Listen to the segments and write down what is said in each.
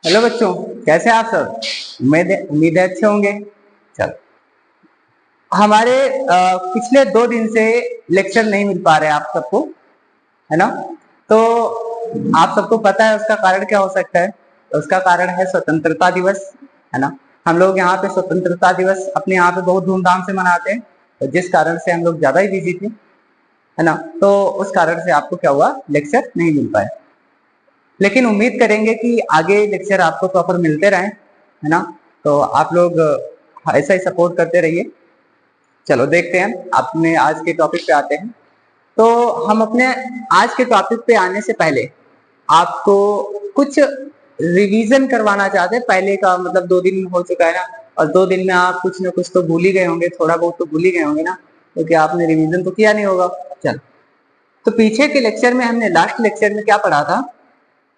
Hello बच्चों, कैसे हैं आप सब। उम्मीद है अच्छे होंगे। चलो, हमारे पिछले 2 दिन से लेक्चर नहीं मिल पा रहे आप सबको, है ना। तो आप सबको पता है उसका कारण क्या हो सकता है। तो उसका कारण है स्वतंत्रता दिवस, है ना। हम लोग यहाँ पे स्वतंत्रता दिवस अपने यहाँ पे बहुत धूमधाम से मनाते हैं, तो जिस कारण से हम लोग ज्यादा ही बिजी थे, है ना। तो उस कारण से आपको क्या हुआ, लेक्चर नहीं मिल पाए। लेकिन उम्मीद करेंगे कि आगे लेक्चर आपको प्रॉपर मिलते रहें, है ना। तो आप लोग ऐसा ही सपोर्ट करते रहिए। चलो देखते हैं अपने आज के टॉपिक पे आते हैं। तो हम अपने आज के टॉपिक पे आने से पहले आपको कुछ रिवीजन करवाना चाहते हैं। पहले का मतलब 2 दिन हो चुका है ना, और 2 दिन में आप कुछ ना कुछ तो भूल ही गए होंगे, थोड़ा बहुत तो भूल ही गए होंगे ना, क्योंकि आपने रिवीजन तो किया नहीं होगा। चलो, तो पीछे के लेक्चर में हमने लास्ट लेक्चर में क्या पढ़ा था।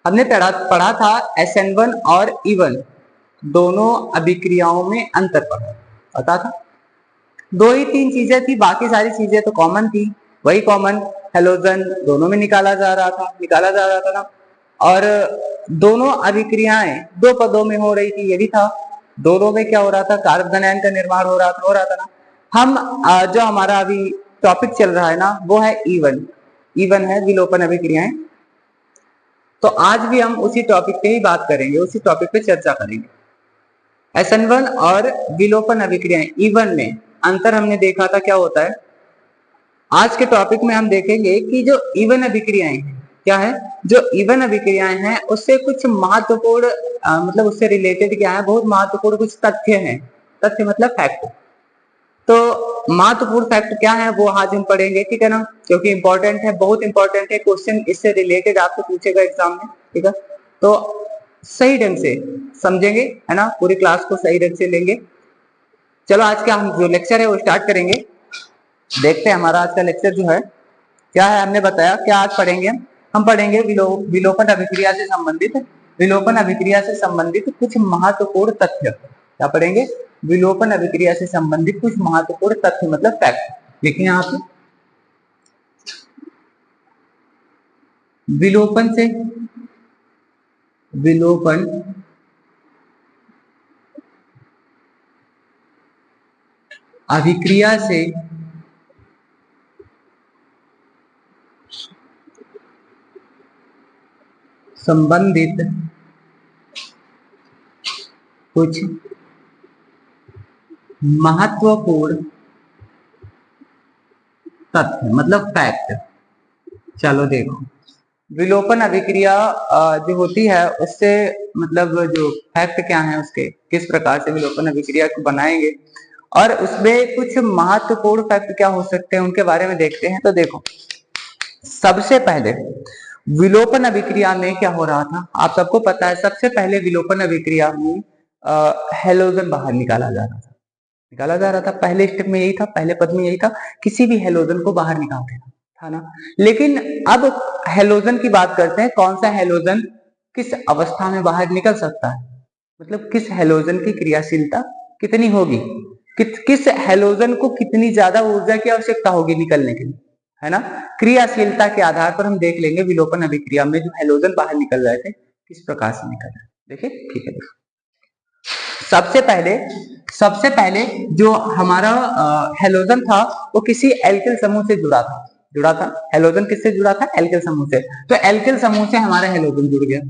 हमने पढ़ा था SN1 और E1 दोनों अभिक्रियाओं में अंतर पता था। 2 ही 3 चीजें थी, बाकी सारी चीजें तो कॉमन थी। वही कॉमन हेलोजन दोनों में निकाला जा रहा था ना। और दोनों अभिक्रियाएं 2 पदों में हो रही थी, ये भी था। दोनों में क्या हो रहा था, कार्बन आयन का निर्माण हो रहा था ना। हम जो हमारा अभी टॉपिक चल रहा है ना, वो है E1 है विलोपन अभिक्रियाएं। तो आज भी हम उसी टॉपिक पे ही बात करेंगे, उसी टॉपिक पे चर्चा करेंगे। SN1 और विलोपन अभिक्रियाएं E1 में अंतर हमने देखा था क्या होता है। आज के टॉपिक में हम देखेंगे कि जो E1 अभिक्रियाएं हैं क्या है, जो E1 अभिक्रियाएं हैं उससे कुछ महत्वपूर्ण मतलब उससे रिलेटेड क्या है, बहुत महत्वपूर्ण कुछ तथ्य हैं। तथ्य मतलब फैक्ट। तो महत्वपूर्ण फैक्ट क्या है वो आज हम पढ़ेंगे, ठीक है ना, क्योंकि इंपॉर्टेंट है, बहुत इंपॉर्टेंट है। क्वेश्चन इससे रिलेटेड आपसे पूछेगा एग्जाम में, ठीक है। तो सही ढंग से समझेंगे, है ना, पूरी क्लास को सही ढंग से लेंगे। चलो आज का हम जो लेक्चर है वो स्टार्ट करेंगे। देखते हैं हमारा आज का लेक्चर जो है क्या है। हमने बताया क्या आज पढ़ेंगे, हम पढ़ेंगे विलोपन अभिक्रिया से संबंधित कुछ महत्वपूर्ण तथ्य। क्या पढ़ेंगे, विलोपन अभिक्रिया से संबंधित कुछ महत्वपूर्ण तथ्य मतलब फैक्ट। देखिए यहाँ पे विलोपन अभिक्रिया से संबंधित कुछ महत्वपूर्ण तथ्य मतलब फैक्ट। चलो देखो, विलोपन अभिक्रिया जो होती है उससे मतलब जो फैक्ट क्या है, उसके किस प्रकार से विलोपन अभिक्रिया को बनाएंगे और उसमें कुछ महत्वपूर्ण फैक्ट क्या हो सकते हैं उनके बारे में देखते हैं। तो देखो, सबसे पहले विलोपन अभिक्रिया में क्या हो रहा था, आप सबको पता है। सबसे पहले विलोपन अभिक्रिया में हेलोजन बाहर निकाला जा रहा था। पहले स्टेप में यही था, पहले पद में यही था, किसी भी हेलोजन को बाहर निकाल देना था ना। लेकिन अब हेलोजन की बात करते हैं, कौन सा हेलोजन किस अवस्था में बाहर निकल सकता है, मतलब किस हेलोजन की क्रियाशीलता कितनी होगी, किस हेलोजन को कितनी ज्यादा ऊर्जा की आवश्यकता होगी निकलने के लिए, है ना। क्रियाशीलता के आधार पर हम देख लेंगे विलोपन अभिक्रिया में जो हेलोजन बाहर निकल रहे थे किस प्रकार से निकल रहे। देखिए, ठीक है, देखो सबसे पहले जो हमारा हेलोजन था वो किसी एल्किल समूह से जुड़ा था। हेलोजन किससे जुड़ा था, एल्किल समूह से। तो एल्किल समूह से हमारा हेलोजन जुड़ गया।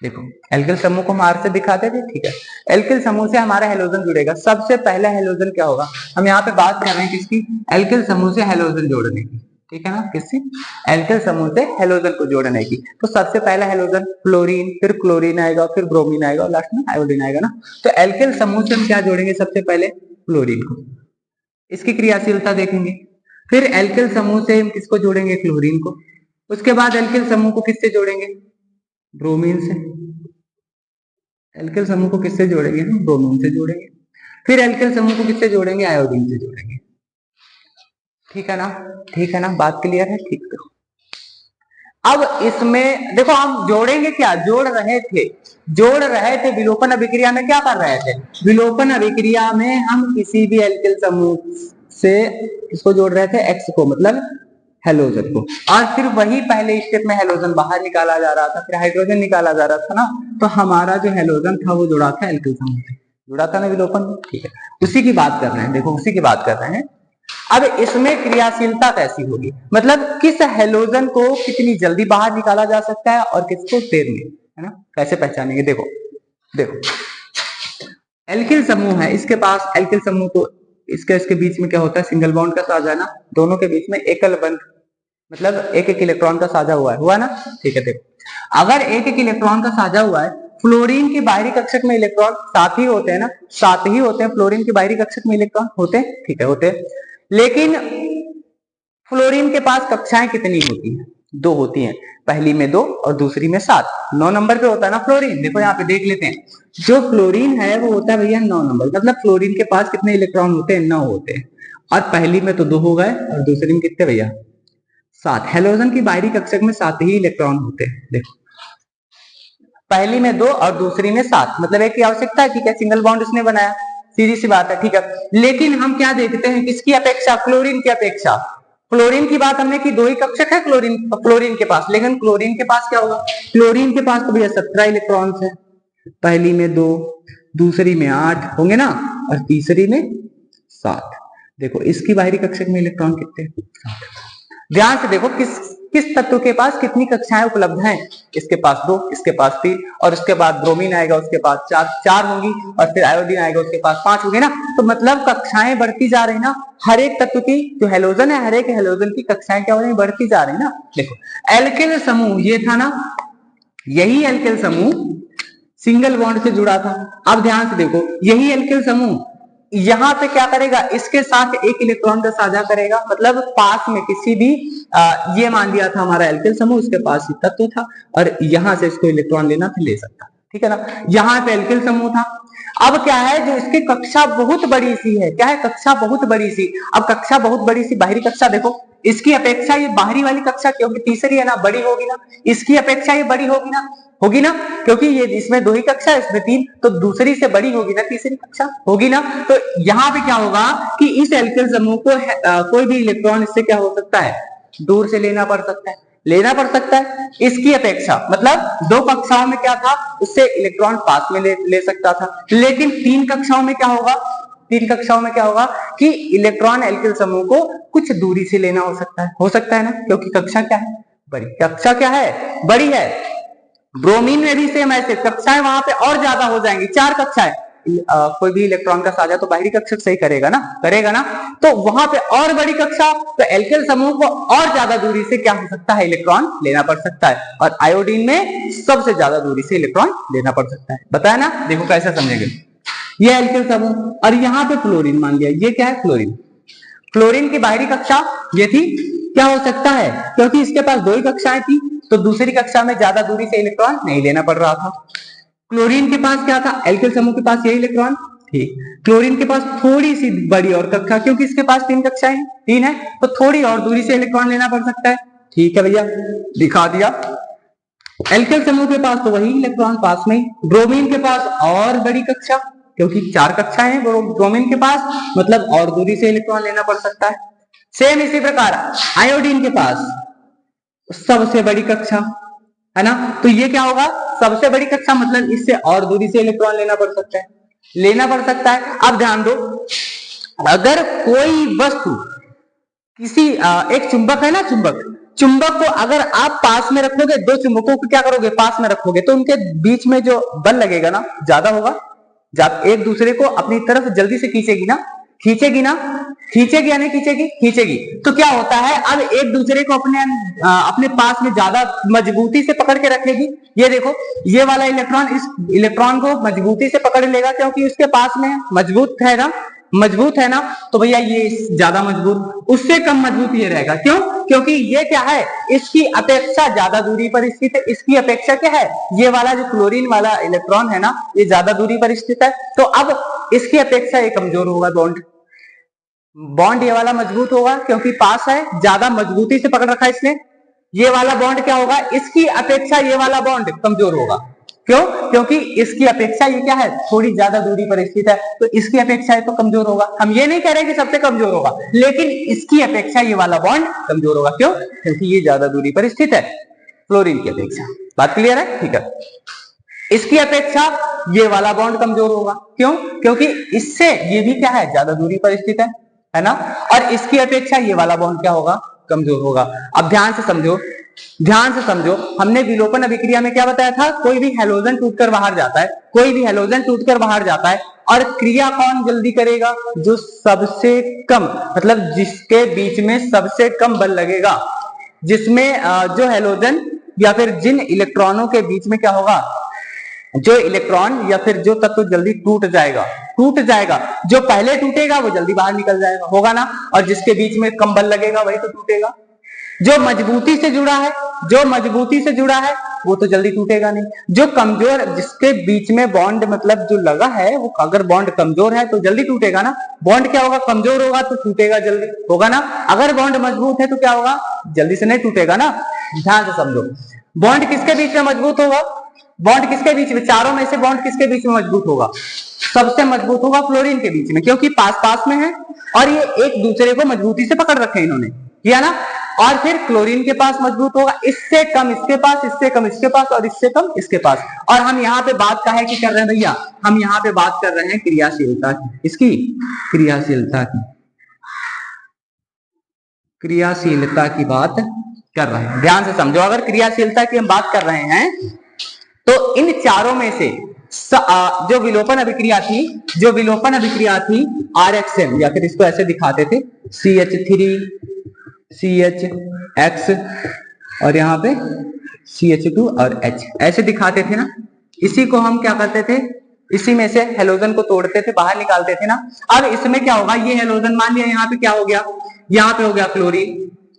देखो, एल्किल समूह को हम आर से दिखाते थे, ठीक है। एल्किल समूह से हमारा हेलोजन जुड़ेगा। सबसे पहला हेलोजन क्या होगा, हम यहाँ पे बात कर रहे हैं किसकी, एल्किल समूह से हेलोजन जोड़ने की, ठीक है ना। किससे, एल्किल समूह से हेलोजन को जोड़ने की। तो सबसे पहला हेलोजन फ्लोरीन, फिर क्लोरीन आएगा, फिर ब्रोमीन आएगा और लास्ट में आयोडीन आएगा ना। तो एल्किल समूह से हम क्या जोड़ेंगे, सबसे पहले फ्लोरीन को, इसकी क्रियाशीलता देखेंगे। फिर एल्किल समूह से हम किसको जोड़ेंगे, क्लोरीन को। उसके बाद एल्किल समूह को किससे जोड़ेंगे, ब्रोमीन से। एल्किल समूह को किससे जोड़ेंगे, हम ब्रोमीन से जोड़ेंगे। फिर एल्किल समूह को किससे जोड़ेंगे, आयोडीन से जोड़ेंगे। ठीक है ना, ठीक है ना, बात क्लियर है, ठीक है। अब इसमें देखो हम जोड़ेंगे क्या, जोड़ रहे थे विलोपन अभिक्रिया में क्या कर रहे थे, विलोपन अभिक्रिया में हम किसी भी एल्किल समूह से किसको जोड़ रहे थे, एक्स को, मतलब हेलोजन को, और फिर वही पहले स्टेप में हेलोजन बाहर निकाला जा रहा था, फिर हाइड्रोजन निकाला जा रहा था ना, तो हमारा जो हेलोजन था वो जुड़ा था एल्किल समूह से, जुड़ा था ना विलोपन। ठीक है, उसी की बात कर रहे हैं, देखो उसी की बात कर रहे हैं। अब इसमें क्रियाशीलता कैसी होगी, मतलब किस हेलोजन को कितनी जल्दी बाहर निकाला जा सकता है और किसको देर में, है ना, कैसे पहचानेंगे। देखो देखो एल्किल समूह है, इसके पास एल्किल समूह तो इसके बीच में क्या होता है, सिंगल बॉन्ड का साझा है ना, दोनों के बीच में एकल बंध, मतलब एक एक इलेक्ट्रॉन का साझा हुआ ना। ठीक है, देखो अगर एक एक इलेक्ट्रॉन का साझा हुआ है, फ्लोरीन के बाहरी कक्षक में इलेक्ट्रॉन 7 ही होते हैं ना, 7 ही होते हैं फ्लोरीन के बाहरी कक्षक में इलेक्ट्रॉन होते हैं। ठीक है, होते हैं, लेकिन फ्लोरीन के पास कक्षाएं कितनी होती हैं, 2 होती हैं, पहली में 2 और दूसरी में 7, 9 नंबर पे होता है ना फ्लोरीन। देखो यहाँ पे देख लेते हैं, जो फ्लोरीन है वो होता है भैया 9 नंबर, मतलब फ्लोरीन के पास कितने इलेक्ट्रॉन होते हैं, 9 होते हैं, और पहली में तो 2 हो गए और दूसरी में कितने भैया, 7। हेलोजन की बाहरी कक्षक में 7 ही इलेक्ट्रॉन होते हैं, देखो पहली में 2 और दूसरी में 7, मतलब एक की आवश्यकता है। ठीक है, सिंगल बॉन्ड इसने बनाया, सीधी सी बात है। ठीक है, लेकिन हम क्या देखते हैं, किसकी अपेक्षा, क्लोरीन की अपेक्षा। क्लोरीन की बात हमने की, 2 ही कक्षक है क्लोरीन के पास, लेकिन क्लोरीन के पास क्या होगा, क्लोरीन के पास तो भैया 17 इलेक्ट्रॉन्स है, पहली में 2, दूसरी में 8 होंगे ना, और तीसरी में 7। देखो इसकी बाहरी कक्षक में इलेक्ट्रॉन कितने, 7। ध्यान से देखो किस तत्व के पास कितनी कक्षाएं उपलब्ध हैं, इसके पास 2, इसके पास 3, और उसके बाद ब्रोमीन आएगा उसके पास 4 होंगी, और फिर आयोडीन आएगा उसके पास 5 होंगे ना। तो मतलब कक्षाएं बढ़ती जा रही ना, हर एक तत्व की जो हेलोजन है, हर एक हेलोजन की कक्षाएं क्या हो रही, बढ़ती जा रही ना। देखो एल्किल समूह ये था ना, यही एल्किल समूह सिंगल बॉन्ड से जुड़ा था। अब ध्यान से देखो, यही एल्किल समूह यहां पे क्या करेगा, इसके साथ एक इलेक्ट्रॉन का साझा करेगा, मतलब पास में किसी भी ये मान लिया था हमारा एल्किल समूह, इसके पास तत्व था और यहां से इसको इलेक्ट्रॉन लेना था, ले सकता। ठीक है ना, यहां पे एल्किल समूह था। अब क्या है, जो इसकी कक्षा बहुत बड़ी सी है, क्या है, कक्षा बहुत बड़ी सी। अब कक्षा बहुत बड़ी सी, बाहरी कक्षा देखो, इसकी अपेक्षा ये बाहरी वाली कक्षा, क्योंकि तीसरी है ना, बड़ी होगी ना, इसकी अपेक्षा ये बड़ी होगी ना, क्योंकि ये इसमें 2 ही कक्षा है, इसमें 3, तो दूसरी से बड़ी होगी ना, तीसरी कक्षा होगी ना। तो यहाँ पे क्या होगा कि इस एल्किल समूह को कोई भी इलेक्ट्रॉन इससे क्या हो सकता है, दूर से लेना पड़ सकता है इसकी अपेक्षा। मतलब 2 कक्षाओं में क्या था, उससे इलेक्ट्रॉन पास में ले सकता था, लेकिन 3 कक्षाओं में क्या होगा, 3 कक्षाओं में क्या होगा कि इलेक्ट्रॉन एल्किल समूह को कुछ दूरी से लेना हो सकता है ना, क्योंकि कक्षा क्या है, बड़ी, कक्षा क्या है, बड़ी है। ब्रोमीन में भी सेम ऐसे कक्षाएं वहां पे और ज्यादा हो जाएंगी, 4 कक्षाएं। कोई भी इलेक्ट्रॉन का साझा तो बाहरी कक्षक से ही करेगा ना, तो वहां पे और बड़ी कक्षा, तो एल्किल समूह को और ज्यादा दूरी से क्या हो सकता है, इलेक्ट्रॉन लेना पड़ सकता है, और आयोडीन में सबसे ज्यादा दूरी से इलेक्ट्रॉन लेना पड़ सकता है। बताया ना, देखो कैसे समझेंगे। ये एल्किल समूह, और यहाँ पे फ्लोरीन मान लिया, ये क्या है, फ्लोरीन की बाहरी कक्षा ये थी, क्या हो सकता है, क्योंकि इसके पास 2 ही कक्षाएं थी, तो दूसरी कक्षा में ज्यादा दूरी से इलेक्ट्रॉन नहीं लेना पड़ रहा था। क्लोरीन के पास क्या था, एल्किल समूह के पास यही इलेक्ट्रॉन, ठीक, क्लोरीन के पास थोड़ी सी बड़ी और कक्षा, क्योंकि इसके पास 3 कक्षाएं, 3 है, तो थोड़ी और दूरी से इलेक्ट्रॉन लेना पड़ सकता है। ठीक है भैया, दिखा दिया। एल्किल समूह के पास तो वही इलेक्ट्रॉन पास में, ब्रोमीन के पास और बड़ी कक्षा, क्योंकि 4 कक्षाएं हैं ब्रोमीन के पास, मतलब और दूरी से इलेक्ट्रॉन लेना पड़ सकता है। सेम इसी प्रकार आयोडीन के पास सबसे बड़ी कक्षा, है ना, तो ये क्या होगा, सबसे बड़ी कक्षा, मतलब इससे और दूरी से इलेक्ट्रॉन लेना पड़ सकता है। अब ध्यान दो, अगर कोई वस्तु किसी एक चुंबक है ना, चुंबक को अगर आप पास में रखोगे, 2 चुंबकों को क्या करोगे, पास में रखोगे, तो उनके बीच में जो बल लगेगा ना, ज्यादा होगा, एक दूसरे को अपनी तरफ जल्दी से खींचेगी या नहीं खींचेगी। तो क्या होता है, अब एक दूसरे को अपने पास में ज्यादा मजबूती से पकड़ के रखेगी। ये देखो, ये वाला इलेक्ट्रॉन इस इलेक्ट्रॉन को मजबूती से पकड़ लेगा, क्योंकि उसके पास में मजबूत है ना, तो भैया ये ज्यादा मजबूत, उससे कम मजबूत ये रहेगा। क्यों, क्योंकि ये क्या है, इसकी अपेक्षा ज्यादा दूरी पर स्थित है। इसकी अपेक्षा क्या है, ये वाला जो क्लोरीन वाला इलेक्ट्रॉन है ना, ये ज्यादा दूरी पर स्थित है, तो अब इसकी अपेक्षा ये कमजोर होगा, बॉन्ड ये वाला मजबूत होगा, क्योंकि पास है, ज्यादा मजबूती से पकड़ रखा है इसने। ये वाला बॉन्ड क्या होगा, इसकी अपेक्षा ये वाला बॉन्ड कमजोर होगा। क्यों? क्योंकि इसकी अपेक्षा ये क्या है, थोड़ी ज्यादा दूरी पर स्थित है, तो इसकी अपेक्षा है तो कमजोर होगा। हम ये नहीं कह रहे कि सबसे कमजोर होगा, लेकिन इसकी अपेक्षा ये वाला बॉन्ड कमजोर होगा। क्यों? क्योंकि ये ज्यादा दूरी पर स्थित है फ्लोरीन की अपेक्षा। बात क्लियर है? ठीक है। इसकी अपेक्षा ये वाला बॉन्ड कमजोर होगा। क्यों? क्योंकि इससे ये भी क्या है, ज्यादा दूरी पर स्थित है ना। और इसकी अपेक्षा ये वाला बॉन्ड क्या होगा, कमजोर होगा। अब ध्यान से समझो, ध्यान से समझो, हमने विलोपन अभिक्रिया में क्या बताया था, कोई भी हैलोजन टूटकर बाहर जाता है, कोई भी हैलोजन टूटकर बाहर जाता है, और क्रिया कौन जल्दी करेगा, जो सबसे कम, मतलब जिसके बीच में सबसे कम बल लगेगा, जिसमें जो हैलोजन या फिर जिन इलेक्ट्रॉनों के बीच में क्या होगा, जो इलेक्ट्रॉन या फिर जो तत्व जल्दी टूट जाएगा, जो पहले टूटेगा वो जल्दी बाहर निकल जाएगा, होगा ना। और जिसके बीच में कम बल लगेगा वही तो टूटेगा। जो मजबूती से जुड़ा है वो तो जल्दी टूटेगा नहीं। जो कमजोर, जिसके बीच में बॉन्ड मतलब जो लगा है, वो अगर बॉन्ड कमजोर है तो जल्दी टूटेगा ना। बॉन्ड क्या होगा, कमजोर होगा तो टूटेगा जल्दी, होगा ना। अगर बॉन्ड मजबूत है तो क्या होगा, जल्दी से नहीं टूटेगा ना। ध्यान से समझो, बॉन्ड किसके बीच में मजबूत होगा, बॉन्ड किसके बीच में, चारों में से बॉन्ड किसके बीच में मजबूत होगा, सबसे मजबूत होगा फ्लोरीन के बीच में, क्योंकि पास पास में है और ये एक दूसरे को मजबूती से पकड़ रखे हैं इन्होंने, किया ना। और फिर क्लोरीन के पास मजबूत होगा, इससे कम इसके पास, इससे कम इसके पास, और इससे कम इसके पास। और हम यहाँ पे बात काहे की कर रहे हैं भैया, हम यहाँ पे बात कर रहे हैं क्रियाशीलता की, इसकी क्रियाशीलता की बात कर रहे हैं। ध्यान से समझो, अगर क्रियाशीलता की हम बात कर रहे हैं तो इन चारों में से जो विलोपन अभिक्रिया थी RXM, या फिर इसको ऐसे दिखाते थे CH3 CHX और यहाँ पे CH2 और H, ऐसे दिखाते थे ना। इसी को हम क्या करते थे, इसी में से हेलोजन को तोड़ते थे, बाहर निकालते थे ना। अब इसमें क्या होगा, ये हेलोजन मान लिया यहाँ पे क्या हो गया, यहाँ पे हो गया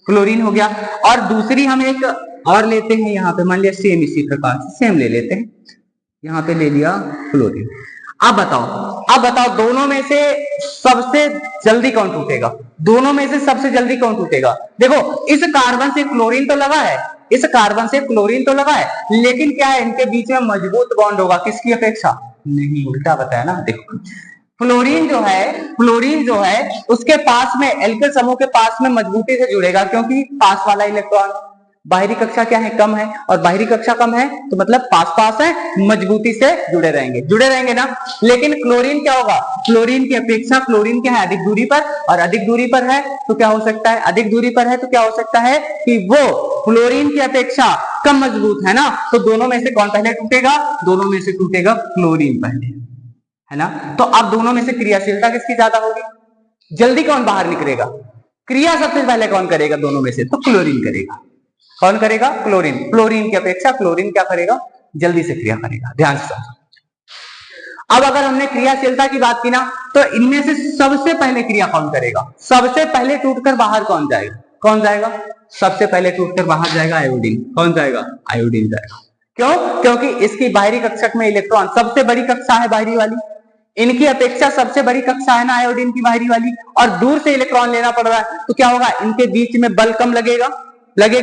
क्लोरीन हो गया, और दूसरी हम एक और लेते हैं यहाँ पे, मान लिया सेम, इसी प्रकार से सेम ले लेते हैं, यहाँ पे ले लिया फ्लोरीन। अब बताओ दोनों में से सबसे जल्दी कौन टूटेगा, देखो इस कार्बन से क्लोरीन तो लगा है, लेकिन क्या है, इनके बीच में मजबूत बॉन्ड होगा, किसकी अपेक्षा, नहीं, उल्टा बताया ना। देखो फ्लोरीन जो है उसके पास में, एल्किल समूह के पास में मजबूती से जुड़ेगा, क्योंकि पास वाला इलेक्ट्रॉन, बाहरी कक्षा क्या है, कम है, और बाहरी कक्षा कम है तो मतलब पास है, मजबूती से जुड़े रहेंगे ना। लेकिन क्लोरीन क्या होगा, क्लोरीन की अपेक्षा क्लोरीन क्या है, अधिक दूरी पर, और अधिक दूरी पर है तो क्या हो सकता है, कि वो फ्लोरीन की अपेक्षा कम मजबूत है ना। तो दोनों में से कौन पहले टूटेगा, दोनों में से टूटेगा क्लोरीन पहले, है ना। तो अब दोनों में से क्रियाशीलता किसकी ज्यादा होगी, जल्दी कौन बाहर निकलेगा, क्रिया सबसे पहले कौन करेगा दोनों में से, तो क्लोरीन करेगा। कौन करेगा, क्लोरीन की अपेक्षा क्लोरीन क्या करेगा, जल्दी से क्रिया करेगा। ध्यान से समझो। अब अगर हमने क्रियाशीलता की बात की ना, तो इनमें से सबसे पहले क्रिया कौन करेगा, सबसे पहले टूटकर बाहर कौन जाएगा, सबसे पहले टूटकर बाहर जाएगा आयोडीन। कौन जाएगा, आयोडीन जाएगा। क्यों, क्योंकि इसकी बाहरी कक्षक में इलेक्ट्रॉन, सबसे बड़ी कक्षा है बाहरी वाली, इनकी अपेक्षा सबसे बड़ी कक्षा है ना आयोडीन की बाहरी वाली, और दूर से इलेक्ट्रॉन लेना पड़ रहा है, तो क्या होगा, इनके बीच में बल कम लगेगा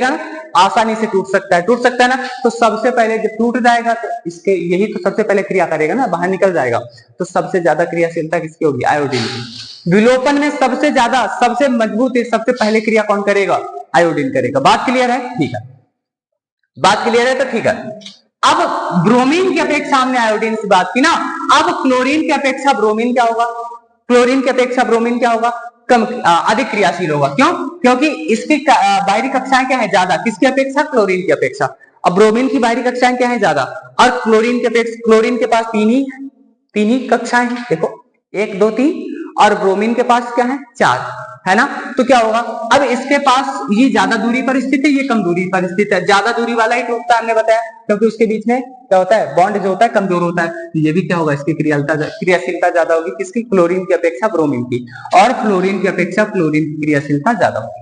ना, आसानी से टूट सकता है ना। तो सबसे पहले जब टूट जाएगा तो इसके, यही तो सबसे पहले क्रिया करेगा ना, बाहर निकल जाएगा। तो सबसे ज्यादा क्रियाशीलता किसकी होगी, आयोडीन की। विलोपन में सबसे ज्यादा, सबसे मजबूत, सबसे पहले क्रिया कौन करेगा, आयोडीन करेगा। बात क्लियर है, ठीक है, तो ठीक है। अब ब्रोमीन की अपेक्षा हमने आयोडीन की बात की ना, अब क्लोरीन की अपेक्षा ब्रोमीन क्या होगा, कम, अधिक क्रियाशील होगा। क्यों, क्योंकि इसकी बाहरी कक्षाएं क्या है, ज्यादा, किसकी अपेक्षा, क्लोरीन की अपेक्षा। अब ब्रोमीन की बाहरी कक्षाएं क्या है, ज्यादा, और क्लोरीन के पास तीन ही कक्षाएं हैं, देखो 1 2 3, और ब्रोमीन के पास क्या है, 4, है ना। तो क्या होगा, अब इसके पास ये ज्यादा दूरी पर स्थित है, ये कम दूरी पर स्थित है, ज्यादा दूरी वाला ही टूटता है, हमने बताया, क्योंकि उसके बीच में क्या होता है, बॉन्ड जो होता है कमजोर होता है। ये भी क्या होगा, इसकी क्रियाशीलता ज्यादा होगी, किसकी, क्लोरीन की अपेक्षा ब्रोमीन की, और फ्लोरीन की अपेक्षा क्लोरीन की क्रियाशीलता ज्यादा होगी।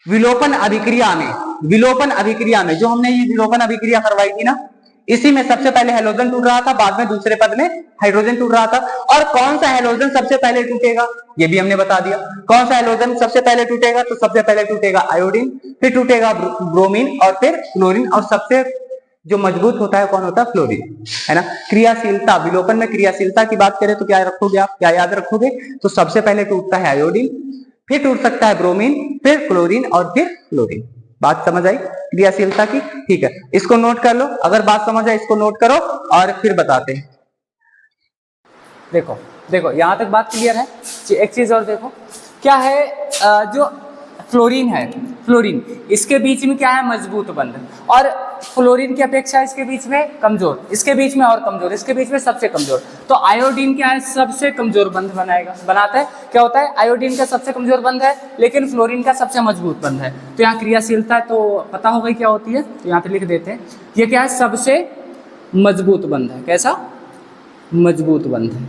विलोपन अभिक्रिया में जो हमने ये विलोपन अभिक्रिया करवाई थी ना, इसी में सबसे पहले हेलोजन टूट रहा था, बाद में दूसरे पद में हाइड्रोजन टूट रहा था। और कौन सा हेलोजन सबसे पहले टूटेगा, ये भी हमने बता दिया। कौन सा हेलोजन सबसे पहले टूटेगा, तो सबसे पहले टूटेगा आयोडीन, फिर टूटेगा ब्रोमीन, और फिर क्लोरीन, और सबसे जो मजबूत होता है कौन होता है? फ्लोरीन, है ना। क्रियाशीलता, विलोपन में क्रियाशीलता की बात करें तो क्या रखोगे आप, क्या याद रखोगे? तो सबसे पहले टूटता है आयोडीन, फिर टूट सकता है ब्रोमीन, फिर क्लोरीन और फिर फ्लोरीन। बात समझ आई क्रियाशीलता की? ठीक है, इसको नोट कर लो, अगर बात समझ आए इसको नोट करो और फिर बताते हैं। देखो देखो यहां तक बात क्लियर है। एक चीज और देखो, क्या है जो फ्लोरीन है, फ्लोरीन इसके बीच में क्या है? मजबूत बंध, और फ्लोरीन की अपेक्षा इसके बीच में कमजोर, इसके बीच में और कमजोर, इसके बीच में सबसे कमजोर। तो आयोडीन क्या है? सबसे कमजोर बंध बनाता है। क्या होता है? आयोडीन का सबसे कमजोर बंध है, लेकिन फ्लोरीन का सबसे मजबूत बंध है। तो यहाँ क्रियाशीलता तो पता होगा क्या होती है, तो यहाँ पे लिख देते हैं। ये क्या है? सबसे मजबूत बंध है। कैसा? मजबूत बंध है।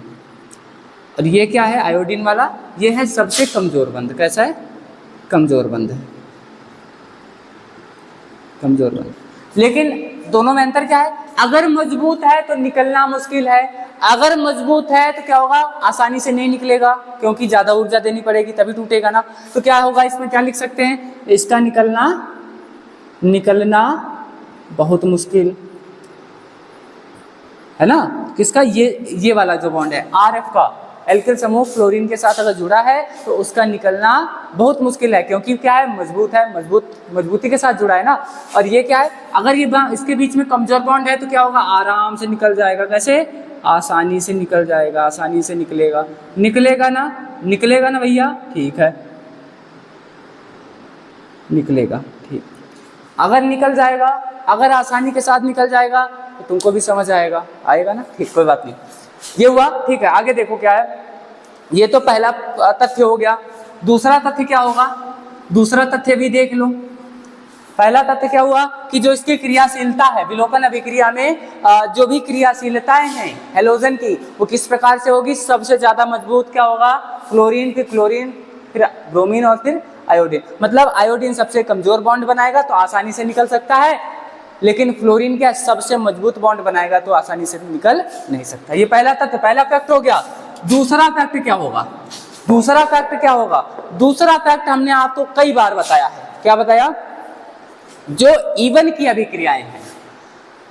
और ये क्या है? आयोडीन वाला, ये है सबसे कमजोर बंध। कैसा है? कमजोर बंध है, कमजोर बंध। लेकिन दोनों में अंतर क्या है? अगर मजबूत है तो निकलना मुश्किल है, अगर मजबूत है तो क्या होगा? आसानी से नहीं निकलेगा, क्योंकि ज्यादा ऊर्जा देनी पड़ेगी तभी टूटेगा ना। तो क्या होगा? इसमें क्या लिख सकते हैं? इसका निकलना बहुत मुश्किल है ना। किसका? ये वाला जो बॉन्ड है RF का, एल्किल समूह फ्लोरीन के साथ अगर जुड़ा है तो उसका निकलना बहुत मुश्किल है, क्योंकि क्या है? मजबूत है, मजबूती के साथ जुड़ा है ना। और ये क्या है? अगर ये इसके बीच में कमजोर बॉन्ड है तो क्या होगा? आराम से निकल जाएगा। कैसे? आसानी से निकल जाएगा, आसानी से निकलेगा। निकलेगा ना भैया? ठीक है, निकलेगा। ठीक, अगर निकल जाएगा, अगर आसानी के साथ निकल जाएगा तो तुमको भी समझ आएगा ना। ठीक, कोई बात नहीं, ये हुआ। ठीक है, आगे देखो क्या है। ये तो पहला तथ्य हो गया। दूसरा तथ्य क्या होगा? दूसरा तथ्य भी देख लो। पहला तथ्य क्या हुआ कि जो इसकी क्रियाशीलता है, विलोपन अभिक्रिया में जो भी क्रियाशीलताएं हैं हेलोजन की, वो किस प्रकार से होगी? सबसे ज्यादा मजबूत क्या होगा? फ्लोरीन, फिर क्लोरीन, फिर ब्रोमीन और फिर आयोडीन। मतलब आयोडीन सबसे कमजोर बॉन्ड बनाएगा तो आसानी से निकल सकता है, लेकिन फ्लोरीन क्या सबसे मजबूत बॉन्ड बनाएगा तो आसानी से निकल नहीं सकता। ये पहला तथ्य, पहला फैक्ट हो गया। दूसरा फैक्ट क्या होगा? दूसरा फैक्ट क्या होगा? दूसरा फैक्ट हमने आपको कई बार बताया है। क्या बताया? जो इवन की अभिक्रियाएं हैं,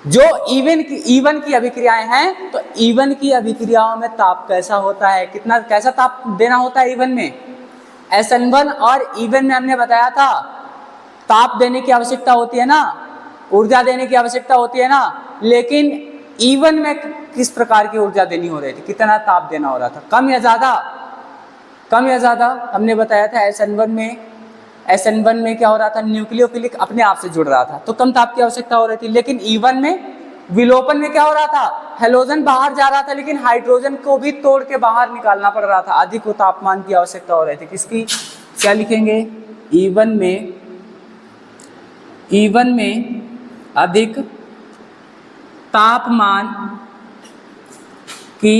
जो इवन की अभिक्रियाएं हैं, तो इवन की अभिक्रियाओं में ताप कैसा होता है? कितना, कैसा ताप देना होता है इवन में? SN1 और इवन में हमने बताया था ताप देने की आवश्यकता होती है ना, ऊर्जा देने की आवश्यकता होती है ना। लेकिन इवन में किस प्रकार की ऊर्जा देनी हो रही थी? कितना ताप देना हो रहा था? कम या ज्यादा? कम या ज्यादा? हमने बताया था SN1 में क्या हो रहा था? न्यूक्लियोफिलिक अपने आप से जुड़ रहा था, तो कम ताप की आवश्यकता हो रही थी। लेकिन इवन में, विलोपन में क्या हो रहा था? हेलोजन बाहर जा रहा था, लेकिन हाइड्रोजन को भी तोड़ के बाहर निकालना पड़ रहा था, अधिक तापमान की आवश्यकता हो रही थी। किसकी? क्या लिखेंगे? इवन में अधिक तापमान की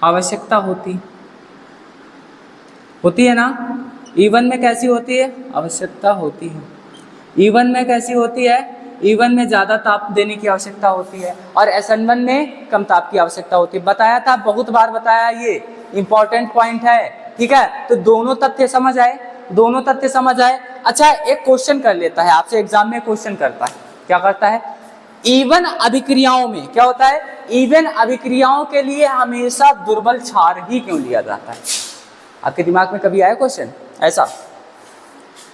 आवश्यकता होती है ना। इवन में कैसी होती है? आवश्यकता होती है। इवन में कैसी होती है? इवन में ज्यादा ताप देने की आवश्यकता होती है, और SN1 में कम ताप की आवश्यकता होती है। बताया था, बहुत बार बताया, ये इंपॉर्टेंट पॉइंट है। ठीक है, तो दोनों तथ्य समझ आए, दोनों तथ्य समझ आए। अच्छा, एक क्वेश्चन कर लेता है आपसे, एग्जाम में क्वेश्चन करता है। क्या करता है? इवन अभिक्रियाओं में क्या होता है? इवन अभिक्रियाओं के लिए हमेशा दुर्बल क्षार ही क्यों लिया जाता है? आपके दिमाग में कभी आया क्वेश्चन ऐसा?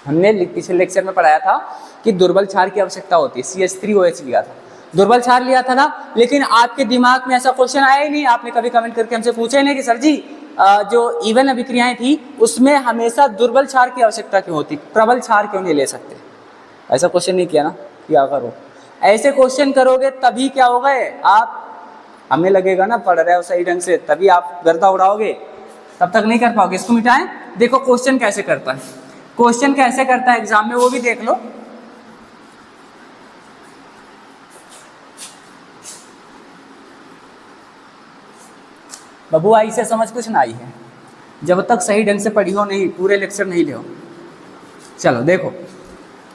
हमने पिछले लेक्चर में पढ़ाया था कि दुर्बल क्षार की आवश्यकता होती है, CH3OH लिया था, दुर्बल क्षार लिया था ना। लेकिन आपके दिमाग में ऐसा क्वेश्चन आया ही नहीं, आपने कभी कमेंट करके हमसे पूछे नहीं कि सर जी जो इवन अभिक्रियाएं थी उसमें हमेशा दुर्बल क्षार की आवश्यकता क्यों होती, प्रबल क्षार क्यों नहीं ले सकते? ऐसा क्वेश्चन नहीं किया ना। क्या करो, ऐसे क्वेश्चन करोगे तभी क्या होगा, आप, हमें लगेगा ना पढ़ रहे हो सही ढंग से, तभी आप गर्दा उड़ाओगे, तब तक नहीं कर पाओगे। इसको मिटाएं। देखो क्वेश्चन कैसे करता है, क्वेश्चन कैसे करता है एग्जाम में, वो भी देख लो। बबुआ इसे समझ कुछ ना आई है जब तक सही ढंग से पढ़ी हो नहीं, पूरे लेक्चर नहीं ले हो। चलो देखो,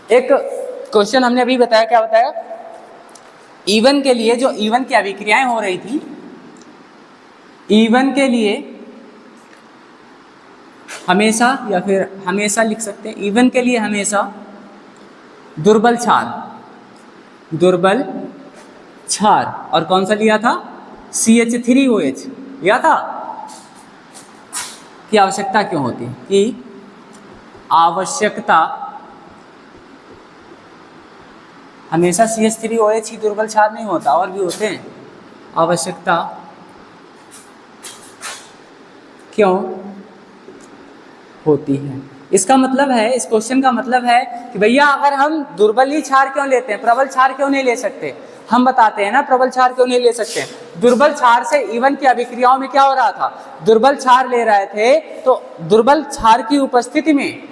एक क्वेश्चन हमने अभी बताया, क्या बताया? इवन के लिए, जो इवन की अभिक्रियाएं हो रही थी, इवन के लिए हमेशा, या फिर हमेशा लिख सकते हैं, इवन के लिए हमेशा दुर्बल क्षार, दुर्बल क्षार। और कौन सा लिया था? CH3OH लिया था। की आवश्यकता क्यों होती है? कि आवश्यकता हमेशा CH3OH ही दुर्बल क्षार नहीं होता, और भी होते हैं। आवश्यकता क्यों होती है? इसका मतलब है, इस क्वेश्चन का मतलब है कि भैया अगर हम दुर्बल ही क्षार क्यों लेते हैं, प्रबल क्षार क्यों नहीं ले सकते? हम बताते हैं ना प्रबल क्षार क्यों नहीं ले सकते। दुर्बल क्षार से ईवन की अभिक्रियाओं में क्या हो रहा था? दुर्बल क्षार ले रहे थे, तो दुर्बल क्षार की उपस्थिति में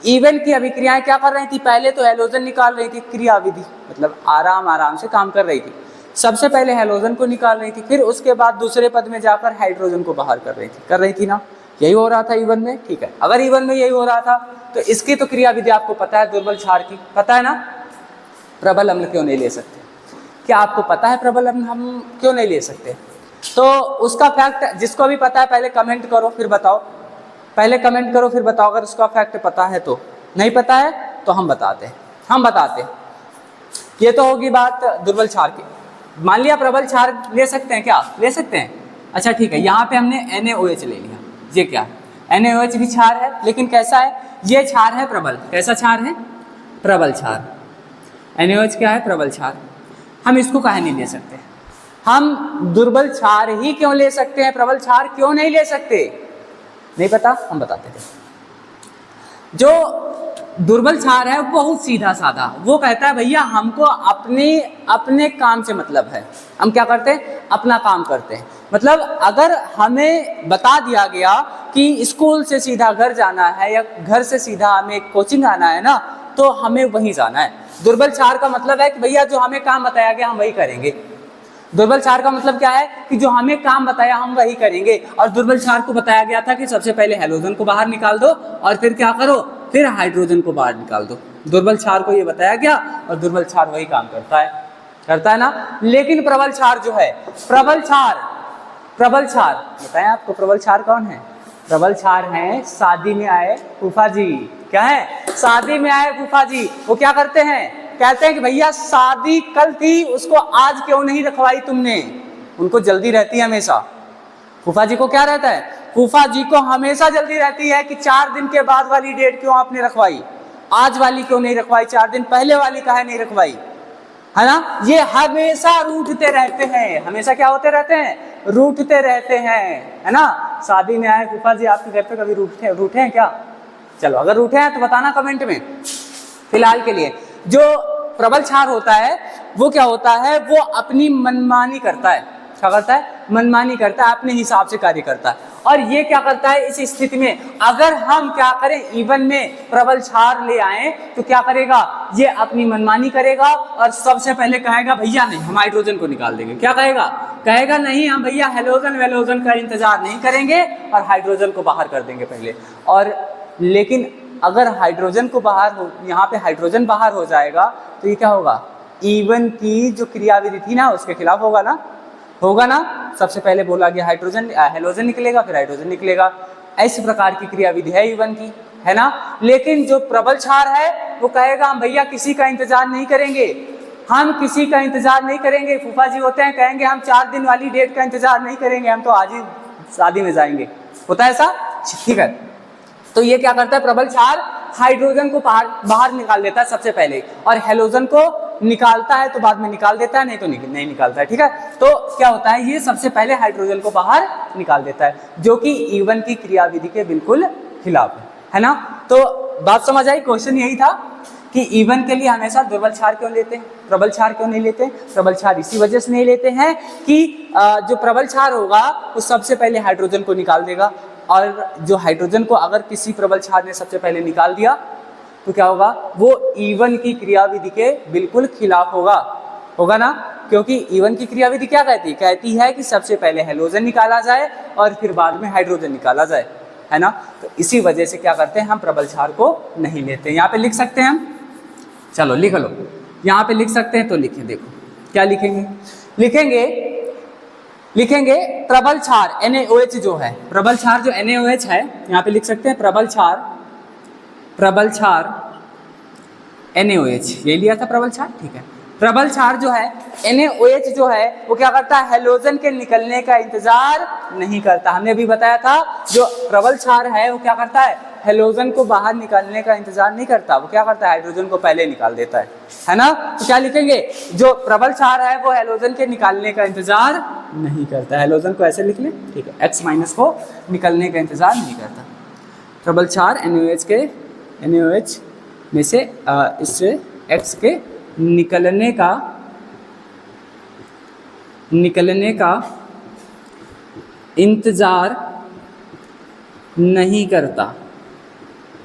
ईवन की अभिक्रियाएं क्या कर रही थी? पहले तो हैलोजन निकाल रही थी, क्रियाविधि मतलब आराम आराम से काम कर रही थी। सबसे पहले हैलोजन को निकाल रही थी, फिर उसके बाद दूसरे पद में जाकर हाइड्रोजन को बाहर कर रही थी ना। यही हो रहा था ईवन में, ठीक है। अगर ईवन में यही हो रहा था तो इसकी तो क्रियाविधि आपको पता है, दुर्बल क्षार की पता है ना। प्रबल अम्ल क्यों नहीं ले सकते? क्या आपको पता है प्रबल अम्ल हम क्यों नहीं ले सकते? तो उसका फैक्ट जिसको भी पता है पहले कमेंट करो फिर बताओ, पहले कमेंट करो फिर बताओ। अगर उसका फैक्ट पता है तो, नहीं पता है तो हम बताते हैं। ये तो होगी बात दुर्बल क्षार की। मान लिया प्रबल क्षार ले सकते हैं, क्या ले सकते हैं? अच्छा ठीक है, यहाँ पे हमने NaOH ले लिया। ये क्या है? NaOH भी क्षार है, लेकिन कैसा है? ये क्षार है प्रबल। कैसा क्षार है? प्रबल क्षार। NaOH क्या है? प्रबल क्षार। हम इसको काहे नहीं ले सकते? हम दुर्बल क्षार ही क्यों ले सकते हैं, प्रबल क्षार क्यों नहीं ले सकते? नहीं पता, हम बताते थे। जो दुर्बल क्षार है बहुत सीधा साधा, वो कहता है भैया हमको अपने काम से मतलब है। हम क्या करते हैं? अपना काम करते हैं। मतलब अगर हमें बता दिया गया कि स्कूल से सीधा घर जाना है या घर से सीधा हमें कोचिंग आना है ना, तो हमें वहीं जाना है। दुर्बल क्षार का मतलब है कि भैया जो हमें काम बताया गया हम वही करेंगे। दुर्बल क्षार का मतलब क्या है? कि जो हमें काम बताया हम वही करेंगे। और दुर्बल क्षार को बताया गया था कि सबसे पहले हैलोजन को बाहर निकाल दो और फिर क्या करो? फिर हाइड्रोजन को बाहर निकाल दो। दुर्बल क्षार को ये बताया गया और दुर्बल क्षार वही काम करता है ना। लेकिन प्रबल क्षार जो है, प्रबल क्षार बताएं आपको, प्रबल क्षार कौन है? प्रबल क्षार है शादी में आए फूफा जी। क्या है? शादी में आए फूफा जी। वो क्या करते हैं? कहते हैं कि भैया शादी कल थी, उसको आज क्यों नहीं रखवाई तुमने? उनको जल्दी रहती है हमेशा। फूफा जी को क्या रहता है? फूफा जी को हमेशा जल्दी रहती है कि 4 दिन के बाद वाली डेट क्यों आपने रखवाई, आज वाली क्यों नहीं रखवाई, 4 दिन पहले वाली काहे नहीं रखवाई, है ना। ये हमेशा रूठते रहते हैं। हमेशा क्या होते रहते हैं? रूठते रहते हैं, है ना। शादी में आए फूफा जी, आपके घर पे कभी रूठे हैं क्या? चलो अगर रूठे हैं तो बताना कमेंट में। फिलहाल के लिए जो प्रबल क्षार होता है वो क्या होता है? वो अपनी मनमानी करता है। क्या करता है? मनमानी करता है, अपने हिसाब से कार्य करता है। और ये क्या करता है इस स्थिति में? अगर हम क्या करें, ईवन में प्रबल क्षार ले आए तो क्या करेगा? ये अपनी मनमानी करेगा और सबसे पहले कहेगा भैया नहीं, हम हाइड्रोजन को निकाल देंगे। क्या कहेगा? कहेगा नहीं, हम भैया हैलोजन वेलोजन का इंतजार नहीं करेंगे और हाइड्रोजन को बाहर कर देंगे पहले। और लेकिन अगर हाइड्रोजन को बाहर हो, यहाँ पे हाइड्रोजन बाहर हो जाएगा तो ये क्या होगा? ईवन की जो क्रियाविधि थी ना उसके खिलाफ होगा ना। सबसे पहले बोला गया हाइड्रोजन हैलोजन निकलेगा, फिर हाइड्रोजन निकलेगा। ऐसी प्रकार की क्रियाविधि है ईवन की, है ना। लेकिन जो प्रबल क्षार है वो कहेगा हम भैया किसी का इंतजार नहीं करेंगे, हम किसी का इंतजार नहीं करेंगे। फूफा जी होते हैं, कहेंगे हम 4 दिन वाली डेट का इंतजार नहीं करेंगे, हम तो आज ही शादी में जाएंगे। होता है ऐसा, ठीक है। तो ये क्या करता है? प्रबल क्षार हाइड्रोजन को बाहर निकाल देता है सबसे पहले, और हैलोजन को निकालता है तो बाद में निकाल देता है, नहीं तो नहीं निकालता है, ठीक है। तो क्या होता है? ये सबसे पहले हाइड्रोजन को बाहर निकाल देता है, जो कि ईवन की क्रियाविधि के बिल्कुल खिलाफ है ना। तो बात समझ आई? क्वेश्चन यही था कि ईवन के लिए हमेशा दुर्बल क्षार क्यों लेते हैं, प्रबल क्षार क्यों नहीं लेते? प्रबल क्षार इसी वजह से नहीं लेते हैं कि जो प्रबल क्षार होगा वो सबसे पहले हाइड्रोजन को निकाल देगा, और जो हाइड्रोजन को अगर किसी प्रबल क्षार ने सबसे पहले निकाल दिया तो क्या होगा? वो ईवन की क्रियाविधि के बिल्कुल खिलाफ होगा ना। क्योंकि ईवन की क्रियाविधि क्या कहती है कि सबसे पहले हैलोजन निकाला जाए और फिर बाद में हाइड्रोजन निकाला जाए, है ना। तो इसी वजह से क्या करते हैं? हम प्रबल क्षार को नहीं लेते। यहाँ पे लिख सकते हैं हम, चलो लिख लो, यहाँ पे लिख सकते हैं तो लिखे। देखो क्या लिखेंगे प्रबल क्षार NaOH जो है, प्रबल क्षार जो NaOH है, यहाँ पे लिख सकते हैं प्रबल क्षार NaOH, ये लिया था प्रबल क्षार, ठीक है। प्रबल क्षार जो है NaOH जो है वो क्या करता है, हैलोजन के निकलने का इंतजार नहीं करता। हमने अभी बताया था जो प्रबल क्षार है वो क्या करता है, हैलोजन को बाहर निकालने का इंतजार नहीं करता, वो क्या करता है, हाइड्रोजन को पहले निकाल देता है ना। तो क्या लिखेंगे, जो प्रबल क्षार है वो हैलोजन के निकालने का इंतजार नहीं करता। हैलोजन को ऐसे लिख लें, ठीक है, X माइनस को निकलने का इंतजार नहीं करता। प्रबल क्षार NaOH में से इससे X के निकलने का इंतजार नहीं करता,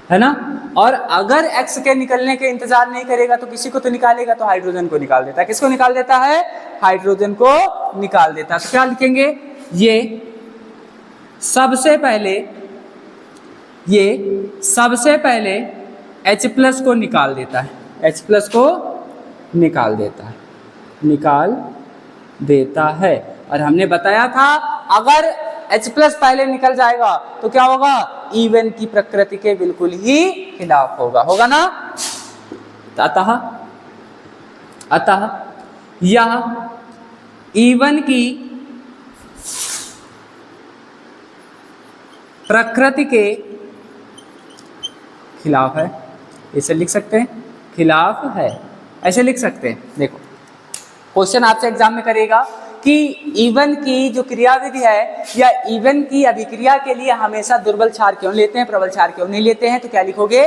है ना। और अगर X के निकलने के इंतजार नहीं करेगा तो किसी को तो निकालेगा, तो हाइड्रोजन को निकाल देता है। किसको निकाल देता है, हाइड्रोजन को निकाल देता है। तो क्या लिखेंगे, ये सबसे पहले H+ को निकाल देता है, H+ को निकाल देता है। और हमने बताया था अगर H+ पहले निकल जाएगा तो क्या होगा, E1 की प्रकृति के बिल्कुल ही खिलाफ होगा ना। अतः यह E1 की प्रकृति के खिलाफ है, इसे लिख सकते हैं, खिलाफ है, ऐसे लिख सकते हैं। देखो क्वेश्चन आपसे एग्जाम में करेगा कि E1 की जो क्रियाविधि है या E1 की अभिक्रिया के लिए हमेशा दुर्बल क्षार क्यों लेते हैं, प्रबल क्षार क्यों नहीं लेते हैं। तो क्या लिखोगे,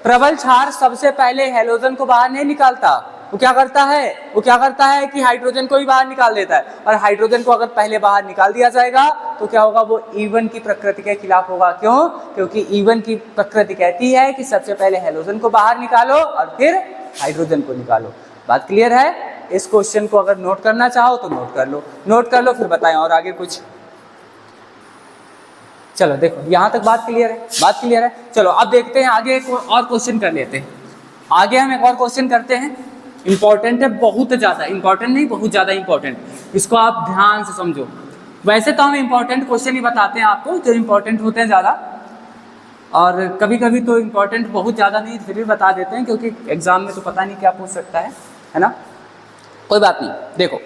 प्रबल क्षार सबसे पहले हैलोजन को बाहर नहीं निकालता, वो क्या करता है कि हाइड्रोजन को ही बाहर निकाल देता है। और हाइड्रोजन को अगर पहले बाहर निकाल दिया जाएगा तो क्या होगा, वो E1 की प्रकृति के खिलाफ होगा। क्यों, क्योंकि E1 की प्रकृति कहती है कि सबसे पहले हैलोजन को बाहर निकालो और फिर हाइड्रोजन को निकालो। बात क्लियर है। इस क्वेश्चन को अगर नोट करना चाहो तो नोट कर लो फिर बताएं और आगे कुछ। चलो देखो यहां तक बात क्लियर है। चलो अब देखते हैं आगे एक और क्वेश्चन कर लेते हैं। आगे हम एक और क्वेश्चन करते हैं, इंपॉर्टेंट है, बहुत ज़्यादा इंपॉर्टेंट नहीं, बहुत ज़्यादा इंपॉर्टेंट, इसको आप ध्यान से समझो। वैसे तो हम इंपॉर्टेंट क्वेश्चन ही बताते हैं आपको, जो इंपॉर्टेंट होते हैं ज़्यादा, और कभी कभी तो इंपॉर्टेंट बहुत ज़्यादा नहीं फिर भी बता देते हैं, क्योंकि एग्जाम में तो पता नहीं क्या पूछ सकता है ना। कोई बात नहीं। देखो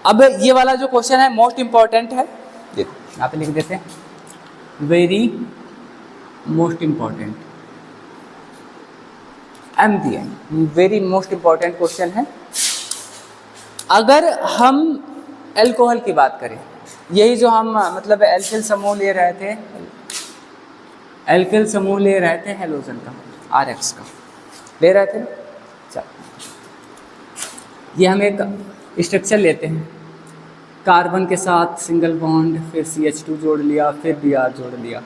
अब ये वाला जो क्वेश्चन है मोस्ट इंपॉर्टेंट है, देखो यहाँ पे लिख देते हैं, very most important, very most important question है। अगर हम अल्कोहल की बात करें, यही जो हम मतलब एल्किल समूह ले रहे थे हैलोजन का, RX का ले रहे थे। चलो ये हम एक स्ट्रक्चर लेते हैं, कार्बन के साथ सिंगल बॉन्ड, फिर CH2 जोड़ लिया, फिर Br जोड़ लिया,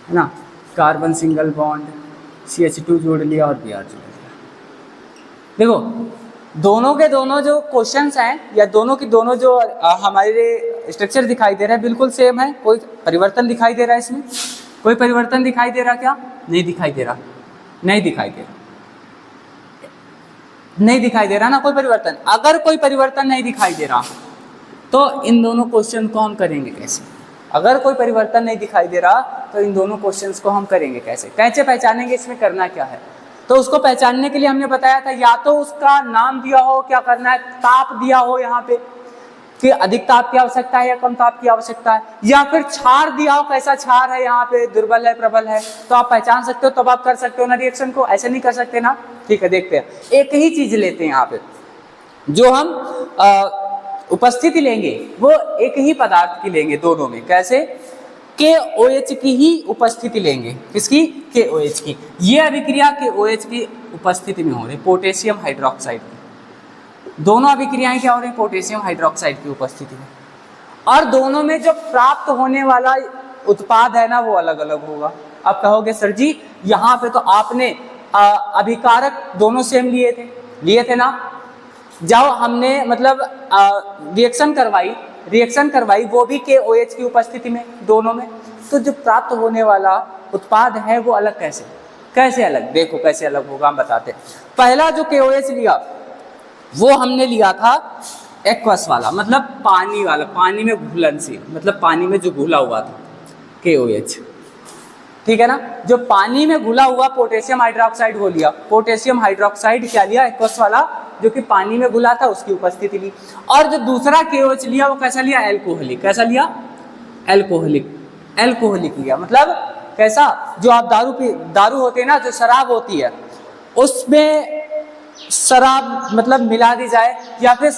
है ना। कार्बन सिंगल बॉन्ड, CH2 जोड़ लिया और Br जोड़ लिया। देखो दोनों के दोनों जो क्वेश्चंस हैं या दोनों की दोनों जो हमारे स्ट्रक्चर दिखाई दे रहा है बिल्कुल सेम है। कोई परिवर्तन दिखाई दे रहा है इसमें, कोई परिवर्तन दिखाई दे रहा क्या, नहीं दिखाई दे रहा ना कोई परिवर्तन। अगर कोई परिवर्तन नहीं दिखाई दे रहा तो इन दोनों क्वेश्चन को हम करेंगे कैसे। अगर कोई परिवर्तन नहीं दिखाई दे रहा तो इन दोनों क्वेश्चंस को हम करेंगे कैसे पहचानेंगे, इसमें करना क्या है। तो उसको पहचानने के लिए हमने बताया था, या तो उसका नाम दिया हो, क्या करना है, ताप दिया हो यहाँ पे कि अधिक ताप की आवश्यकता है या कम ताप की आवश्यकता है, या फिर क्षार दिया हो, कैसा क्षार है यहाँ पे, दुर्बल है प्रबल है, तो आप पहचान सकते हो, तब आप कर सकते हो ना रिएक्शन को। ऐसे नहीं कर सकते ना। ठीक है, देखते हैं। एक ही चीज लेते हैं यहाँ पे, जो हम उपस्थिति लेंगे वो एक ही पदार्थ की लेंगे, दोनों में। कैसे, KOH की ही उपस्थिति लेंगे। किसकी, KOH की। ये अभिक्रिया KOH की उपस्थिति में हो रही, पोटेशियम हाइड्रोक्साइड की। दोनों अभिक्रियाएं क्या हो रही, पोटेशियम हाइड्रोक्साइड की उपस्थिति में। और दोनों में जो प्राप्त होने वाला उत्पाद है ना वो अलग अलग होगा। अब कहोगे सर जी यहाँ पे तो आपने अभिकारक दोनों सेम लिए थे ना। जाओ हमने मतलब रिएक्शन करवाई वो भी KOH की उपस्थिति में, दोनों में। तो जो प्राप्त होने वाला उत्पाद है वो अलग कैसे अलग, देखो कैसे अलग होगा, हम बताते हैं। पहला जो KOH लिया वो हमने लिया था एक्वस वाला, मतलब पानी वाला, पानी में घुलनशील, मतलब पानी में जो घुला हुआ था KOH। ठीक है ना। जो पानी में घुला हुआ पोटेशियम हाइड्रोक्साइड वो लिया, पोटेशियम हाइड्रोक्साइड क्या लिया, एक्वस वाला, जो कि पानी में घुला था उसकी उपस्थिति ली। और जो दूसरा KOH लिया वो कैसा लिया, एल्कोहलिक। कैसा लिया, एल्कोहलिक। एल्कोहलिक लिया मतलब कैसा, जो आप दारू होती है ना, जो शराब होती है उसमें शराब मतलब मिला दी जाए, या फिर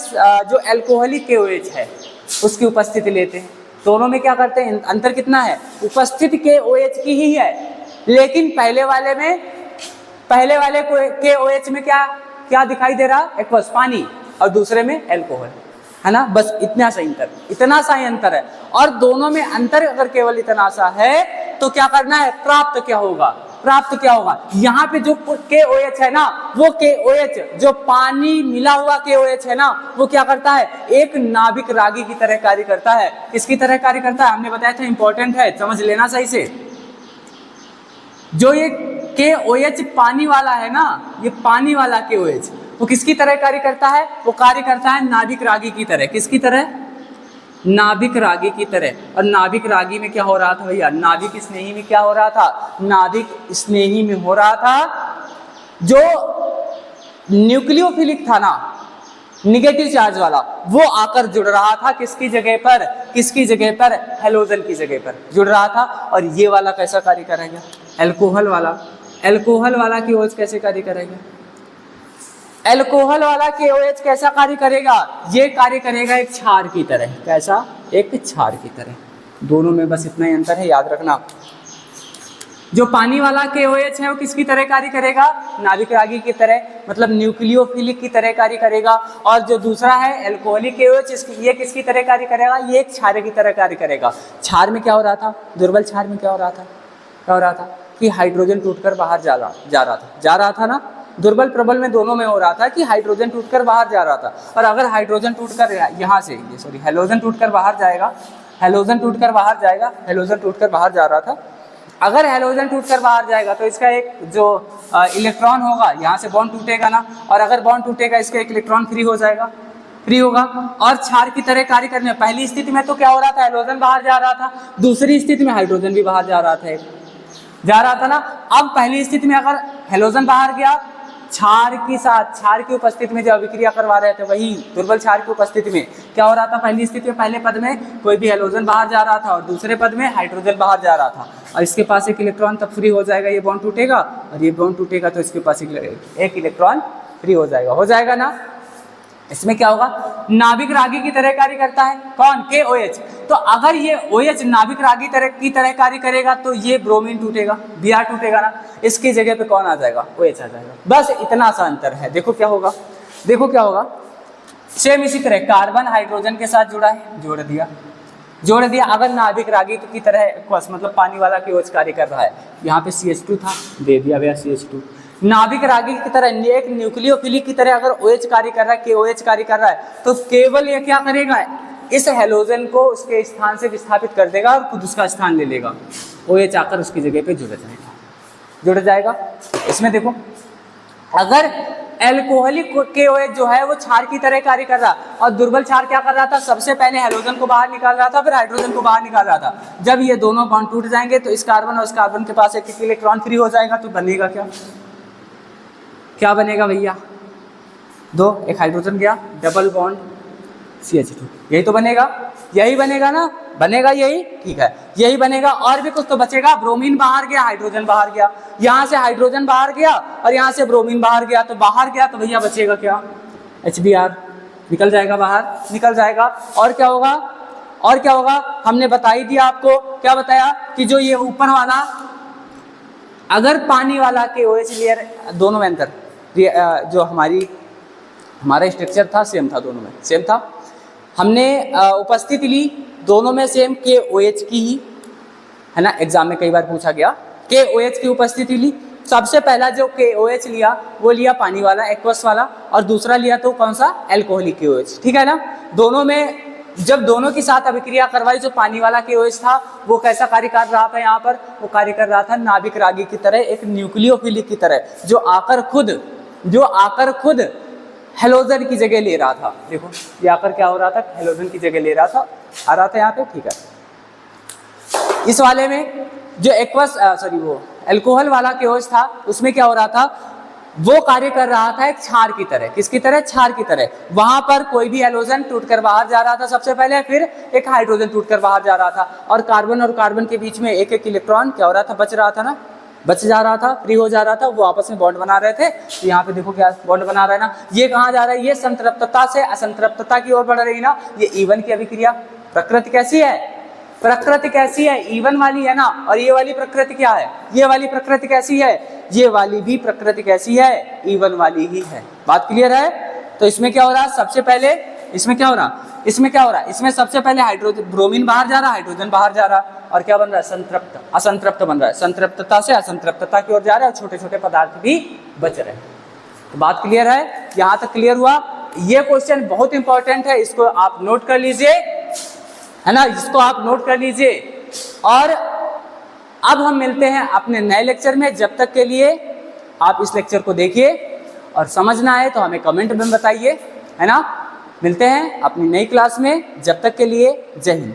जो एल्कोहलिक KOH है उसकी उपस्थिति लेते हैं। दोनों में क्या करते हैं, अंतर कितना है, उपस्थित KOH की ही है, लेकिन पहले वाले KOH में क्या दिखाई दे रहा, एक्वस पानी, और दूसरे में एल्कोहल, है ना। बस इतना सा ही अंतर है। और दोनों में अंतर अगर केवल इतना सा है तो क्या करना है, प्राप्त क्या होगा, यहाँ पे जो KOH है ना, वो KOH जो पानी मिला हुआ KOH है ना, वो क्या करता है, एक नाभिक रागी की तरह कार्य करता है। किसकी तरह कार्य करता है, हमने बताया था, इंपॉर्टेंट है, समझ लेना सही से। जो ये KOH पानी वाला है ना, ये पानी वाला KOH वो किसकी तरह कार्य करता है, वो कार्य करता है नाभिक रागी की तरह। किसकी तरह, नाभिक रागी की तरह। और नाभिक रागी में क्या हो रहा था भैया, नाभिक स्नेही में क्या हो रहा था, नाभिक स्नेही में हो रहा था जो न्यूक्लियोफिलिक था ना, निगेटिव चार्ज वाला, वो आकर जुड़ रहा था किसकी जगह पर, हेलोजन की जगह पर जुड़ रहा था। और ये वाला कैसा कार्य करेगा, एल्कोहल वाला KOH कैसे कार्य करेगा, एल्कोहल वाला KOH कैसा कार्य करेगा, ये कार्य करेगा एक क्षार की तरह। कैसा, एक क्षार की तरह। दोनों में बस इतना ही अंतर है, याद रखना। जो पानी वाला KOH है वो किसकी तरह कार्य करेगा, नाभिक रागी की तरह, मतलब न्यूक्लियोफिलिक की तरह कार्य करेगा। और जो दूसरा है एल्कोहलिक KOH, ये किसकी तरह कार्य करेगा, ये एक क्षार की तरह कार्य करेगा। क्षार में क्या हो रहा था, दुर्बल क्षार में क्या हो रहा था कि हाइड्रोजन टूटकर बाहर जा रहा था ना। दुर्बल प्रबल में दोनों में हो रहा था कि हाइड्रोजन टूटकर बाहर जा रहा था। और अगर हाइड्रोजन टूटकर यहाँ से हेलोजन टूटकर बाहर जाएगा, हेलोजन टूटकर बाहर जा रहा था। अगर हेलोजन टूटकर बाहर जाएगा तो इसका एक जो इलेक्ट्रॉन होगा, यहाँ से बॉन्ड टूटेगा ना, और अगर बॉन्ड टूटेगा इसका एक इलेक्ट्रॉन फ्री होगा। और क्षार की तरह कार्य करने, पहली स्थिति में तो क्या हो रहा था, हेलोजन बाहर जा रहा था, दूसरी स्थिति में हाइड्रोजन भी बाहर जा रहा था ना। अब पहली स्थिति में अगर हेलोजन बाहर गया, क्षार की उपस्थिति में जो अभिक्रिया करवा रहे थे, वही दुर्बल क्षार की उपस्थिति में क्या हो रहा था, पहली स्थिति में पहले पद में कोई भी हेलोजन बाहर जा रहा था और दूसरे पद में हाइड्रोजन बाहर जा रहा था। और इसके पास एक इलेक्ट्रॉन तब फ्री हो जाएगा, ये बॉन्ड टूटेगा और ये बॉन्ड टूटेगा तो इसके पास एक इलेक्ट्रॉन फ्री हो जाएगा ना। इसमें क्या होगा, नाभिक रागी की तरह कार्य करता है कौन, KOH। तो अगर ये OH नाभिक रागी की तरह कार्य करेगा तो ये ब्रोमीन टूटेगा, Br टूटेगा ना, इसकी जगह पे कौन आ जाएगा, OH आ जाएगा। बस इतना सा अंतर है। देखो क्या होगा, सेम इसी तरह कार्बन हाइड्रोजन के साथ जुड़ा है, जोड़ दिया। अगर नाभिक रागी की तरह मतलब पानी वाला KOH कार्य कर रहा है, यहाँ पे CH2 था, दे दिया गया CH2। नाभिक रागी की तरह एक न्यूक्लियोफिलिक की तरह अगर OH कार्य कर रहा है, KOH कार्य कर रहा है, तो केवल ये क्या करेगा, इस हेलोजन को उसके स्थान से विस्थापित कर देगा और खुद उसका स्थान ले लेगा। OH आकर उसकी जगह पे जुड़ जाएगा। इसमें देखो, अगर एल्कोहलिक KOH जो है वो क्षार की तरह कार्य कर रहा और दुर्बल क्षार क्या कर रहा था, सबसे पहले हेलोजन को बाहर निकाल रहा था, फिर हाइड्रोजन को बाहर निकाल रहा था। जब ये दोनों बॉन्ड टूट जाएंगे तो इस कार्बन और इस कार्बन के पास एक इलेक्ट्रॉन फ्री हो जाएगा, तो बनेगा क्या बनेगा भैया, एक हाइड्रोजन गया, डबल बॉन्ड CH2, यही तो बनेगा, यही बनेगा ना, बनेगा यही, ठीक है, यही बनेगा। और भी कुछ तो बचेगा, ब्रोमीन बाहर गया, हाइड्रोजन बाहर गया, यहाँ से हाइड्रोजन बाहर गया और यहाँ से ब्रोमीन बाहर गया, तो भैया बचेगा क्या, HBr निकल जाएगा। और क्या होगा, हमने बता ही दिया आपको, क्या बताया कि जो ये ऊपर वाला, अगर पानी वाला KOH लेयर, दोनों में अंतर, जो हमारा स्ट्रक्चर था सेम था, दोनों में सेम था। हमने उपस्थिति ली दोनों में सेम KOH की ही, है ना, एग्जाम में कई बार पूछा गया, KOH की उपस्थिति ली। सबसे पहला जो KOH लिया वो लिया पानी वाला, एक्वस वाला, और दूसरा लिया तो कौन सा, एल्कोहलिक KOH, ठीक है ना। दोनों में जब दोनों के साथ अभिक्रिया करवाई, जो पानी वाला KOH था वो कैसा कार्य कर रहा था, यहाँ पर वो कार्य कर रहा था नाभिक रागी की तरह, एक न्यूक्लियोफिलिक की तरह, जो आकर खुद हेलोजन की जगह ले रहा था। देखो ये आकर क्या हो रहा था, हेलोजन की जगह ले रहा था, आ रहा था यहाँ पे, ठीक है। इस वाले में जो एक्वस सॉरी वो अल्कोहल वाला केओस था उसमें क्या हो रहा था, वो कार्य कर रहा था एक क्षार की तरह। किसकी तरह? क्षार की तरह। वहां पर कोई भी हैलोजन टूटकर बाहर जा रहा था सबसे पहले, फिर एक हाइड्रोजन टूटकर बाहर जा रहा था, और कार्बन और कार्बन के बीच में एक एक इलेक्ट्रॉन क्या हो रहा था, बच रहा था ना, बच जा रहा था, फ्री हो जा रहा था, वो आपस में बॉन्ड बना रहे थे। तो यहाँ पे देखो क्या बॉन्ड बना रहा है ना, ये कहाँ जा रहा है, ये संतृप्तता से असंतृप्तता की ओर बढ़ रही ना, ये E1 की अभिक्रिया। प्रकृति कैसी है? प्रकृति कैसी है? E1 वाली है ना, और ये वाली प्रकृति क्या है, ये वाली प्रकृति कैसी है, ये वाली भी प्रकृति कैसी है, E1 वाली ही है। बात क्लियर है? तो इसमें क्या हो रहा है, सबसे पहले इसमें क्या हो रहा है, इसमें क्या हो रहा है, इसमें सबसे पहले हाइड्रोजन ब्रोमीन बाहर जा रहा है, हाइड्रोजन बाहर जा रहा है, और क्या बन रहा है, संतृप्त असंतृप्त बन रहा है, संतृप्तता से असंतृप्तता की ओर जा रहा है, और छोटे छोटे पदार्थ भी बच रहे हैं। तो बात क्लियर है? यहां तक क्लियर हुआ? ये क्वेश्चन बहुत इंपॉर्टेंट है, इसको आप नोट कर लीजिए, है ना, इसको आप नोट कर लीजिए। और अब हम मिलते हैं अपने नए लेक्चर में, जब तक के लिए आप इस लेक्चर को देखिए, और समझना है तो हमें कमेंट में बताइए, है ना। मिलते हैं अपनी नई क्लास में, जब तक के लिए जय हिंद।